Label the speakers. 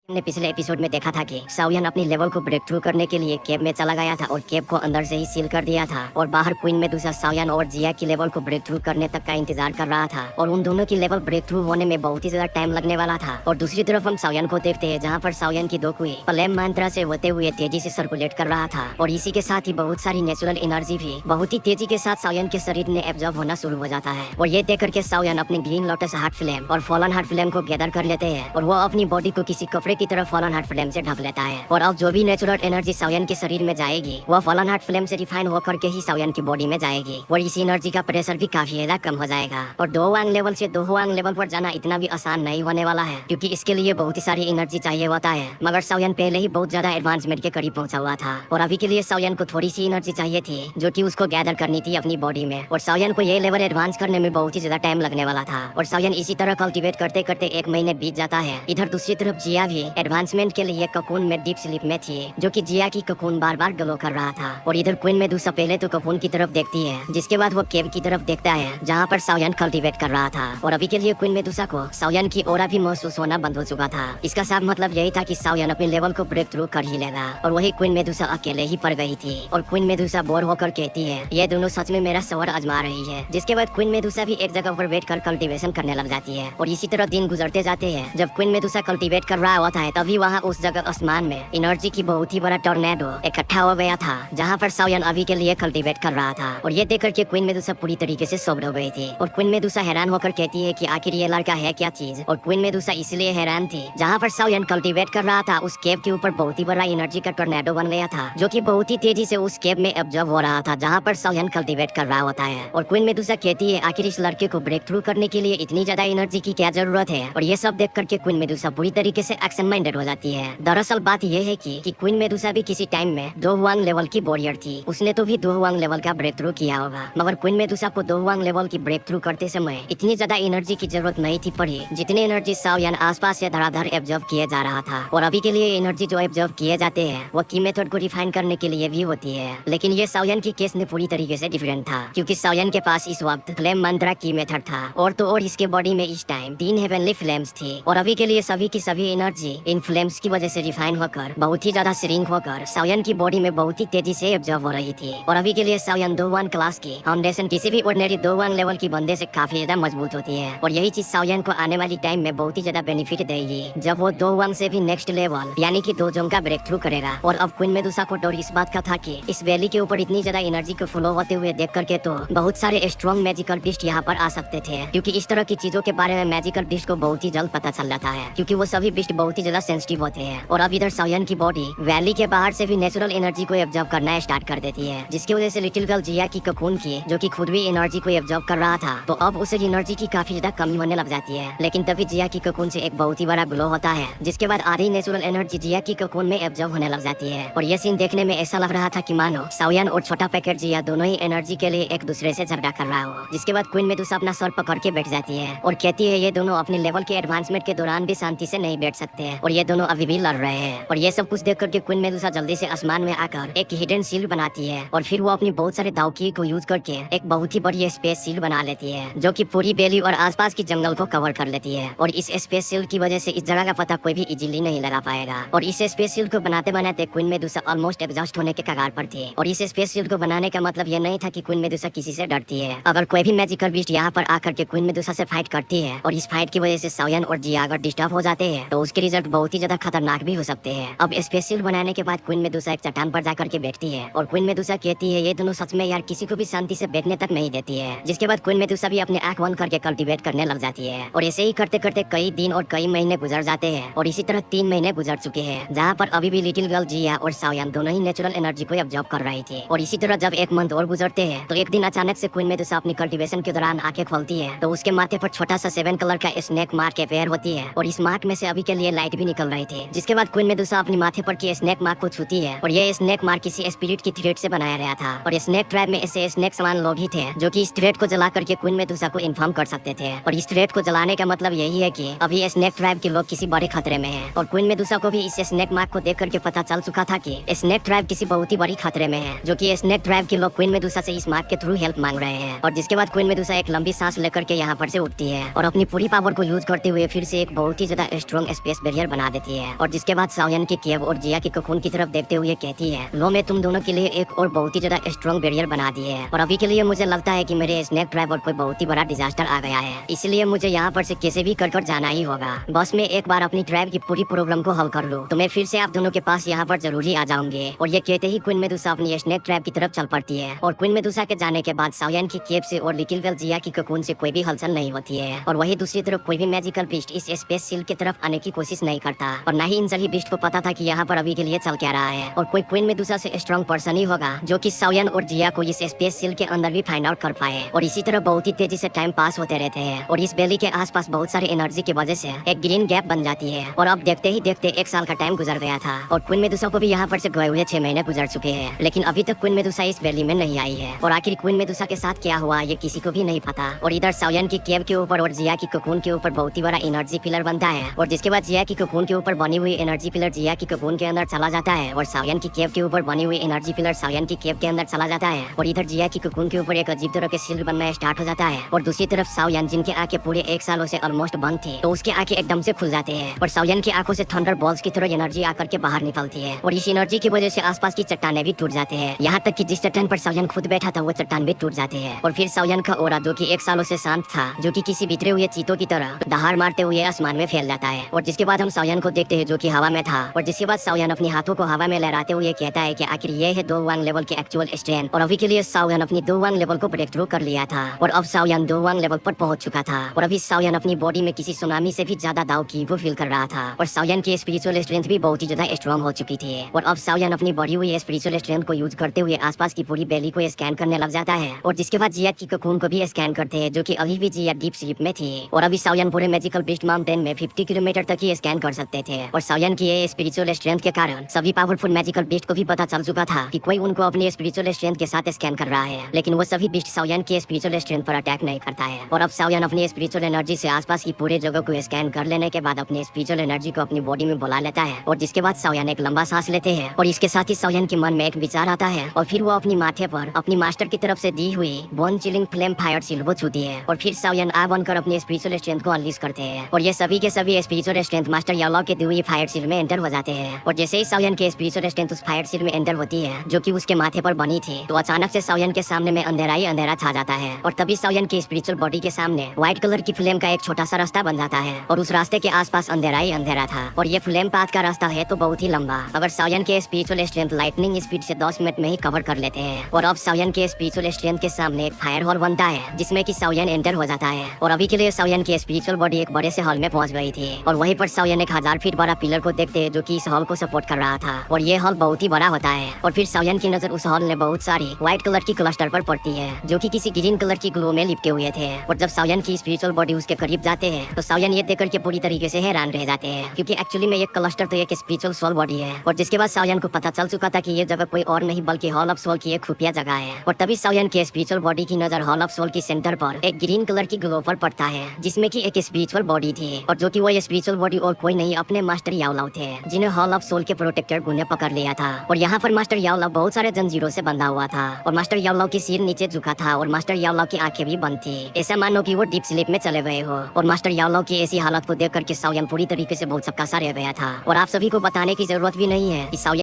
Speaker 1: हमने पिछले एपिसोड में देखा था कि सावियन अपनी लेवल को ब्रेक थ्रू करने के लिए केव में चला गया था और केव को अंदर से ही सील कर दिया था और बाहर क्वीन में दूसरा सावियन और जिया की लेवल को ब्रेक थ्रू करने तक का इंतजार कर रहा था और उन दोनों की लेवल ब्रेक थ्रू होने में बहुत ही ज्यादा टाइम लगने वाला था। और दूसरी तरफ हम सावियन को देखते हैं जहाँ पर सावियन की दोकुई फ्लेम मंत्रा से होते हुए तेजी से सर्कुलेट कर रहा था और इसी के साथ ही बहुत सारी नेचुरल एनर्जी भी बहुत ही तेजी के साथ सावियन के शरीर में एब्जॉर्ब होना शुरू हो जाता है। और ये देख करके सावियन अपनी ग्रीन लोटस हार्ट फ्लेम और फॉलन हार्ट फ्लेम को गैदर कर लेते हैं और वो अपनी बॉडी को किसी कपड़े की तरह फॉलन हार्ट फ्लेम से ढक लेता है। और अब जो भी नेचुरल एनर्जी सावियन के शरीर में जाएगी वह फॉलन हार्ट फ्लेम से रिफाइन होकर के ही सावियन की बॉडी में जाएगी और इसी एनर्जी का प्रेशर भी काफी ज्यादा कम हो जाएगा। और दो वांग लेवल से दो वांग लेवल पर जाना इतना भी आसान नहीं होने वाला है क्योंकि इसके लिए बहुत ही सारी एनर्जी चाहिए होता है। मगर सावियन पहले ही बहुत ज्यादा एडवांसमेंट के करीब पहुंचा हुआ था और अभी के लिए सावियन को थोड़ी सी एनर्जी चाहिए थी जो कि उसको गैदर करनी थी अपनी बॉडी में। और सावियन को ये लेवल एडवांस करने में बहुत ही ज्यादा टाइम लगने वाला था और सावियन इसी तरह कल्टीवेट करते करते 1 महीने बीत जाता है। इधर दूसरी तरफ जिया भी एडवांसमेंट के लिए ककून में डीप स्लीप में थी जो कि जिया की ककून बार बार ग्लो कर रहा था। और इधर क्वीन मेडुसा पहले तो ककून की तरफ देखती है जिसके बाद वो केव की तरफ देखता है जहाँ पर सावियन कल्टीवेट कर रहा था। और अभी के लिए क्वीन मेडुसा को सावियन की ओरा भी महसूस होना बंद हो चुका था। इसका साफ मतलब यही था कि सावियन अपने लेवल को ब्रेक थ्रू कर ही लेगा और वही क्वीन मेडुसा अकेले ही पड़ गई थी। और क्वीन मेडुसा बोर होकर कहती है ये दोनों सच में मेरा सवार आजमा रही है। जिसके बाद क्वीन मेडुसा भी एक जगह पर बैठ कर कल्टीवेशन करने लग जाती है। और इसी तरह दिन गुजरते जाते हैं। जब क्वीन मेडुसा कल्टीवेट कर रहा होता है तभी वहाँ उस जगह आसमान में एनर्जी की बहुत ही बड़ा टॉर्नेडो इकट्ठा हो गया था जहाँ पर सावियन अभी के लिए कल्टीवेट कर रहा था। और ये देख करके क्वीन मेडुसा पूरी तरीके से सोबर हो गई थी। और क्वीन मेडुसा हैरान होकर कहती है कि आखिर ये लड़का है क्या चीज। और क्वीन मेडुसा इसलिए हैरान थी जहाँ पर सावियन कल्टीवेट कर रहा था उस केव के ऊपर बहुत ही बड़ा एनर्जी का टॉर्नेडो बन गया था जो कि बहुत ही तेजी से उस केव में एब्जॉर्ब हो रहा था जहाँ पर सावियन कल्टीवेट कर रहा होता है। और क्वीन मेडुसा कहती है आखिर इस लड़के को ब्रेक थ्रू करने के लिए इतनी ज्यादा एनर्जी की क्या जरूरत है। और ये सब देख करके क्वीन मेडुसा पूरी तरीके से एक्शन माइंडेड हो जाती है। दरअसल बात यह है कि क्वीन मेडुसा भी किसी टाइम में दो वांग लेवल की वॉरियर थी। उसने तो भी दो वांग लेवल का ब्रेक थ्रू किया होगा मगर क्वीन मेडुसा को दो वांग लेवल की ब्रेक थ्रू करते समय इतनी ज्यादा एनर्जी की जरूरत नहीं थी पड़ी जितनी एनर्जी सावियन आसपास से धड़ाधड़ एब्जॉर्ब किया जा रहा था। और अभी के लिए एनर्जी जो एब्जॉर्ब किए जाते हैं वो की मेथड को रिफाइन करने के लिए भी होती है। लेकिन ये सावियन की केस में पूरी तरीके से डिफरेंट था क्योंकि सावियन के पास इस वक्त फ्लेम मंत्रा की मेथड था और तो और इसके बॉडी में इस टाइम 3 हेवनली फ्लेम्स थी। और अभी के लिए सभी की सभी एनर्जी इन फ्लेम्स की वजह से रिफाइन होकर बहुत ही ज्यादा श्रिंक होकर सावियन की बॉडी में बहुत ही तेजी से एब्जॉर्ब हो रही थी। और अभी के लिए सावियन दो वन क्लास की फाउंडेशन किसी भी ऑर्डिनरी दो वन लेवल की बंदे से काफी ज्यादा मजबूत होती है। और यही चीज सावियन को आने वाली टाइम में बहुत ही ज्यादा बेनिफिट देगी जब वो दो वन से भी नेक्स्ट लेवल यानी कि दो जोंग का ब्रेक थ्रू करेगा। और अब क्वीन मेडुसा को डर इस बात का था कि इस वैली के ऊपर इतनी ज्यादा एनर्जी को फ्लो होते हुए देख करके तो बहुत सारे स्ट्रॉन्ग मैजिकल बीस्ट यहाँ पर आ सकते थे क्योंकि इस तरह की चीजों के बारे में मैजिकल बीस्ट को बहुत ही जल्द पता चल जाता है क्योंकि वो सभी बीस्ट बहुत ही ज्यादा सेंसिटिव होते हैं। और अब इधर सावियन की बॉडी वैली के बाहर से भी नेचुरल एनर्जी को एब्जॉर्ब करना स्टार्ट कर देती है जिसकी वजह से लिटिल गर्ल जिया की ककून की जो कि खुद भी एनर्जी को एब्जॉर्ब कर रहा था तो अब उसे एनर्जी की काफी ज्यादा कमी होने लग जाती है। लेकिन तभी जिया की ककून से एक बहुत ही बड़ा ग्लो होता है जिसके बाद आधी नेचुरल एनर्जी जिया की ककून में एब्जॉर्ब होने लग जाती है। और ये सीन देखने में ऐसा लग रहा था कि मानो सावियन और छोटा पैकेट जिया दोनों ही एनर्जी के लिए एक दूसरे से झगड़ा कर रहा हो। जिसके बाद क्वीन मेडुसा अपना सर पकड़ के बैठ जाती है और कहती है ये दोनों अपने लेवल के एडवांसमेंट के दौरान भी शांति से नहीं बैठ सकते हैं और ये दोनों अभी भी लड़ रहे हैं। और ये सब कुछ देख करके क्वीन मेडुसा जल्दी से आसमान में आकर एक हिडन शील्ड बनाती है और फिर वो अपनी बहुत सारे दावकी को यूज करके एक बहुत ही बड़ी स्पेस शील्ड बना लेती है जो कि पूरी वैली और आसपास की जंगल को कवर कर लेती है। और इस स्पेस शील्ड की वजह से इस जगह का पता कोई भी इजीली नहीं लगा पाएगा। और इस स्पेस शील्ड को बनाते बनाते क्वीन मेडुसा ऑलमोस्ट एग्जॉस्ट होने के कगार पर थी। और इस स्पेस शील्ड को बनाने का मतलब ये नहीं था कि क्वीन मेडुसा किसी से डरती है। अगर कोई भी मैजिकल बीस्ट यहाँ पर आकर के क्वीन मेडुसा से फाइट करती है और इस फाइट की वजह से सावियन और जिया अगर डिस्टर्ब हो जाते हैं तो उसके रिजल्ट बहुत ही ज्यादा खतरनाक भी हो सकते हैं। अब स्पेस शील्ड बनाने के बाद क्वीन मेडुसा एक चट्टान पर जाकर के बैठती है और क्वीन मेडुसा कहती है ये दोनों सच में यार किसी को भी शांति से बैठने तक नहीं देती है। जिसके बाद क्वीन मेडुसा भी अपने आंख बंद करके कल्टीवेट करने लग जाती है। और ऐसे ही करते करते कई दिन और कई महीने गुजर जाते हैं और इसी तरह 3 महीने गुजर चुके हैं जहाँ पर अभी भी लिटिल गर्ल जिया और सावियन दोनों ही नेचुरल एनर्जी को एब्जॉर्ब कर रही थी। और इसी तरह जब 1 मंथ और गुजरते हैं तो एक दिन अचानक से क्वीन मेडुसा अपनी कल्टीवेशन के दौरान आंखें खोलती है तो उसके माथे पर छोटा सा 7 कलर का स्नेक मार्क अपेयर होती है और इस मार्क में से अभी के लिए लाइट भी निकल रही थी। जिसके बाद क्वीन मेडुसा अपनी माथे पर की स्नेक मार्क को छूती है और ये स्नेक मार्क किसी स्पिरिट की थ्रेड से बनाया गया था। और स्नेक ट्राइब में ऐसे स्नेक समान लोग ही थे जो कि इस थ्रेड को जला करके क्वीन मेडुसा को इन्फॉर्म कर सकते थे। और इस थ्रेड को जलाने का मतलब यही है कि अभी स्नेक ट्राइब के लोग किसी बड़े खतरे में हैं। और क्वीन मेडुसा को भी इस स्नेक मार्क को देख करके पता चल चुका था कि स्नेक ट्राइब किसी बहुत ही बड़ी खतरे में है जो कि स्नेक ट्राइब के लोग क्वीन मेडुसा से इस मार्क के थ्रू हेल्प मांग रहे हैं। और जिसके बाद क्वीन मेडुसा एक लंबी सांस लेकर के यहाँ पर से उठती है और अपनी पूरी पावर को यूज करते हुए फिर से एक बहुत ही ज्यादा स्ट्रॉन्ग स्पेस बैरियर बना देती है और जिसके बाद साओयन की केव और जिया की कोकून की तरफ देखते हुए कहती है, लो मैं तुम दोनों के लिए एक और बहुत ही ज्यादा स्ट्रॉन्ग बैरियर बना दिए है और अभी के लिए मुझे लगता है कि मेरे स्नेक ट्राइब और कोई बहुत ही बड़ा डिजास्टर आ गया है, इसलिए मुझे यहाँ पर से कैसे भी कर जाना ही होगा। बस मैं एक बार अपनी ट्राइब की पूरी प्रॉब्लम को हल कर लूँ तो मैं फिर से आप दोनों के पास यहाँ पर जरूरी आ जाऊंगे। और ये कहते ही क्वीन मेडुसा अपनी स्नेक ट्राइब की तरफ चल पड़ती है और क्वीन मेडुसा के जाने के बाद साओयन की केव से और लिटिल वेल जिया की कोकून से कोई भी हलचल नहीं होती है और वही दूसरी तरफ कोई भी मैजिकल बीस्ट इस स्पेस सील की तरफ आने की कोशिश नहीं करता और न ही इन सभी बीस्ट को पता था कि यहाँ पर अभी के लिए चल क्या रहा है और कोई क्वीन मेडुसा से स्ट्रॉन्ग पर्सन ही होगा जो कि साओयन और जिया को इस स्पेस सील के अंदर भी फाइंड आउट कर पाए। और इसी तरह बहुत ही तेजी से टाइम पास होते रहते हैं और इस वैली के आसपास बहुत सारी एनर्जी की वजह से एक ग्रीन गैप बन जाती है और अब देखते ही देखते 1 साल का टाइम गुजर गया था और क्वीन मेडुसा को भी यहाँ पर से गए हुए 6 महीने गुजर चुके हैं, लेकिन अभी तक क्वीन मेडुसा इस वैली में नहीं आई है और आखिर क्वीन मेडुसा के साथ क्या हुआ ये किसी को भी नहीं पता। और इधर साओयन की केव के ऊपर और जिया की कोकून के ऊपर बहुत ही बड़ा एनर्जी पिलर बनता है और जिसके बाद जिया की कोकून के ऊपर बनी हुई एनर्जी पिलर जिया की कोकून के अंदर चला जाता है और साओयन की केव के ऊपर बनी हुई एनर्जी पिलर साओयन की केव के अंदर चला जाता है और इधर जिया की कोकून के ऊपर एक अजीब तरह के सील बनना स्टार्ट हो जाता है और दूसरी तरफ साओयन जिनके आंखें पूरे 1 सालों से ऑलमोस्ट बंद थी तो उसके आंखें एकदम से खुल जाते हैं और साओयन की आंखों से थंडर बॉल्स की तरह एनर्जी आकर के बाहर निकलती है और इस एनर्जी की वजह से आसपास की चट्टानें भी टूट जाते हैं, यहाँ तक कि जिस चट्टान पर साओयन खुद बैठा था वो चट्टान भी टूट जाते हैं। और फिर साओयन का ओरा जो कि 1 सालों से शांत था, जो कि किसी बिखरे हुए चीतों की तरह दहाड़ मारते हुए आसमान में फैल जाता है और जिसके बाद हम साओयन को देखते हैं जो कि हवा में था और जिसके बाद साओयन अपने हाथों को हवा में लहराते हुए कहता है कि आखिर ये है दो वांग लेवल की एक्चुअल स्ट्रेंथ और अभी के लिए साओयन अपनी दो वांग लेवल को ब्रेक थ्रू कर लिया था और अब साओयन दो वांग लेवल पर पहुंच चुका था और अभी साओयन अपनी बॉडी में किसी सुनामी से भी ज्यादा दाव की वो फील कर रहा था और साओयन की स्पिरिचुअल स्ट्रेंथ भी बहुत ही ज्यादा स्ट्रॉन्ग हो चुकी थी और अब साओयन अपनी बढ़ी हुई स्पिरिचुअल स्ट्रेंथ को यूज करते हुए आसपास की पूरी वैली को स्कैन करने लग जाता है और जिसके बाद जिया की कोकून को भी स्कैन करते हैं जो कि अभी भी जिया डीप स्लीप में थी और अभी साओयन पूरे मैजिकल बीस्ट माउंटेन में 50 किलोमीटर तक ही स्कैन कर सकते थे और साओयन की ये स्पिरिचुअल स्ट्रेंथ के कारण सभी पावरफुल मैजिकल बीस्ट को भी पता चल चुका था कि कोई उनको अपनी स्पिरिचुअल स्ट्रेंथ के साथ स्कैन कर रहा है, लेकिन वो सभी बीस्ट साओयन की स्पिरिचुअल स्ट्रेंथ पर अटैक नहीं करता है और अब साओयन अपनी स्पिरिचुअल एनर्जी से आसपास की पूरे जगह को स्कैन कर लेने के बाद अपनी स्पिरिचुअल एनर्जी को अपनी बॉडी में बुला लेता है और जिसके बाद साओयन एक लंबा सांस लेते हैं और इसके साथ ही साओयन के मन में एक विचार आता है और फिर वो अपनी माथे पर अपनी मास्टर की तरफ से दी हुई bone chilling flame fire seal वो छूती है और फिर साओयन आ बनकर अपनी स्पिरिचुअल स्ट्रेंथ को अनलीज करते हैं और ये सभी के सभी स्पिरिचुअल स्ट्रेंथ मास्टर याओ के दी हुई फायर सील में एंटर हो जाते हैं और जैसे ही साओयन के स्पिरिचुअल स्ट्रेंथ उस फायर सील में एंटर होती है जो कि उसके माथे पर बनी थी तो अचानक से साओयन के सामने में अंधेरा ही अंधेरा छा जाता है और तभी साओयन की स्पिरिचुअल बॉडी के सामने व्हाइट कलर की फ्लेम का एक छोटा सा रास्ता बन जाता है और उस रास्ते के आसपास अंधेरा ही अंधेरा था और ये फ्लेम पाथ का रास्ता है तो बहुत ही लंबा। अगर साओयन के स्पिरिचुअल स्ट्रेंथ लाइटनिंग स्पीड से 10 मिनट में ही कवर कर लेते हैं और अब साओयन के स्पिरिचुअल स्ट्रेंथ के सामने एक फायर हॉल बनता है जिसमें कि साओयन एंटर हो जाता है और अभी के लिए साओयन की स्पिरिचुअल बॉडी एक बड़े से हॉल में पहुंच गई थी और वहीं पर साओयन एक 1000 फीट बड़ा पिलर को देखते हैं जो कि इस हॉल को सपोर्ट कर रहा था और ये हॉल बहुत ही बड़ा होता है और फिर साओयन की नजर उस हॉल में बहुत सारी व्हाइट कलर की क्लस्टर पर पड़ती है जो कि किसी ग्रीन कलर की ग्लो में लिपटे हुए थे और जब साओयन की स्पिरिचुअल बॉडी उसके करीब जाते हैं तो साओयन ये देखकर के पूरी तरीके से हैरान रह जाते हैं क्योंकि एक्चुअली में ये क्लस्टर तो एक स्पिरिचुअल सोल बॉडी है और जिसके बाद साओयन को पता चल चुका था कि ये जगह कोई और नहीं बल्कि हॉल ऑफ सोल की एक खुफिया जगह है और तभी साओयन के स्पिरिचुअल बॉडी की नजर हॉल ऑफ सोल की सेंटर पर एक ग्रीन कलर की ग्लो पर पड़ता है जिसमें की एक स्पिरिचुअल बॉडी थी और जो कि वो स्पिरिचुअल बॉडी और कोई नहीं अपने मास्टर याओ थे जिन्हें हॉल ऑफ सोल के प्रोटेक्टर गुण ने पकड़ लिया था और यहाँ पर मास्टर याओ बहुत सारे जंजीरों से बंधा हुआ था और मास्टर याओ की सिर नीचे झुका था और मास्टर याओ की आंखें भी बंद थी, ऐसा मानो कि वो डीप स्लीप में चले गए हो और मास्टर याओ की ऐसी हालत को देख करके साओयन पूरी तरीके से बहुत सबका सा रह गया था और आप सभी को बताने की जरूरत भी नहीं है कि साओयन